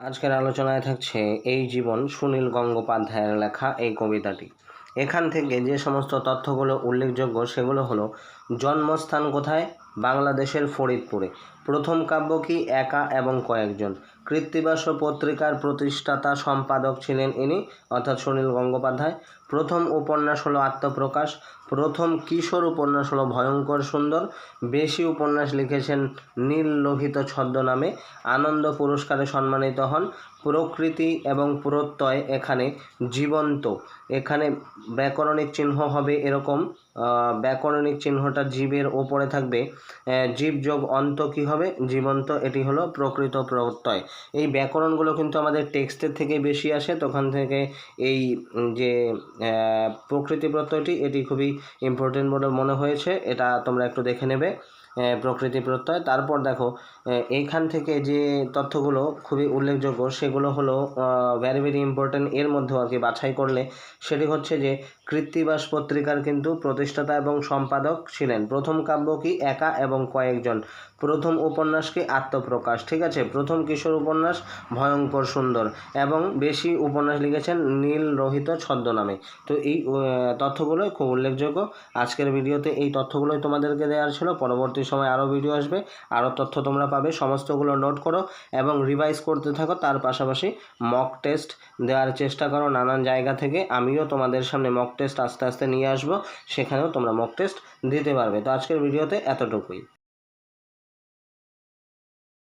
আজকের আলোচনায় থাকছে এই জীবন সুনীল গঙ্গোপাধ্যায়ের লেখা এই কবিতাটি। এখান থেকে যে সমস্ত তথ্যগুলো উল্লেখযোগ্য সেগুলো হলো: জন্মস্থান কোথায়? বাংলাদেশের ফরিদপুরে। প্রথম কাব্য কি? একা এবং কয়েকজন। কৃত্তিবাস পত্রিকার প্রতিষ্ঠাতা সম্পাদক ছিলেন ইনি, অর্থাৎ সুনীল গঙ্গোপাধ্যায়। প্রথম উপন্যাস হলো আত্মপ্রকাশ। প্রথম কিশোর উপন্যাস হলো ভয়ঙ্কর সুন্দর। বেশি উপন্যাস লিখেছেন নীল লোহিত ছদ্মনামে। আনন্দ পুরস্কারে সম্মানিত হন। প্রকৃতি এবং প্রত্যয় এখানে জীবন্ত। এখানে ব্যাকরণিক চিহ্ন হবে এরকম, ব্যাকরণিক চিহ্নটা জীবের ওপরে থাকবে, জীব যোগ অন্ত কী হবে? জীবন্ত। এটি হলো প্রকৃত প্রত্যয়। এই ব্যাকরণগুলো কিন্তু আমাদের টেক্সটের থেকে বেশি আসে, তখন থেকে এই যে প্রকৃতি প্রত্যয়টি এটি খুবই ইম্পর্টেন্ট বলে মনে হয়েছে, এটা তোমরা একটু দেখে নেবে। প্রকৃতি প্রত্যয়। তারপর দেখো এইখান থেকে যে তথ্যগুলো খুবই উল্লেখযোগ্য সেগুলো হলো ভেরি ভেরি ইম্পর্টেন্ট। এর মধ্যেও আর কি বাছাই করলে সেটি হচ্ছে যে কৃত্তিবাস পত্রিকার কিন্তু প্রতিষ্ঠাতা এবং সম্পাদক ছিলেন। প্রথম কাব্য কি? একা এবং কয়েকজন। প্রথম উপন্যাস কি? আত্মপ্রকাশ। ঠিক আছে। প্রথম কিশোর উপন্যাস ভয়ঙ্কর সুন্দর, এবং বেশি উপন্যাস লিখেছেন নীল রহিত ছদ্মনামে। তো এই তথ্যগুলো খুব উল্লেখযোগ্য। আজকের ভিডিওতে এই তথ্যগুলোই তোমাদেরকে দেওয়ার ছিল। পরবর্তী সময় আরও ভিডিও আসবে, আরও তথ্য তোমরা পাবে। সমস্তগুলো নোট করো এবং রিভাইজ করতে থাকো। তার পাশাপাশি মক টেস্ট দেওয়ার চেষ্টা করো নানান জায়গা থেকে। আমিও তোমাদের সামনে মক টেস্ট আস্তে আস্তে নিয়ে আসবো, সেখানেও তোমরা মক টেস্ট দিতে পারবে। তো আজকের ভিডিওতে এতটুকুই।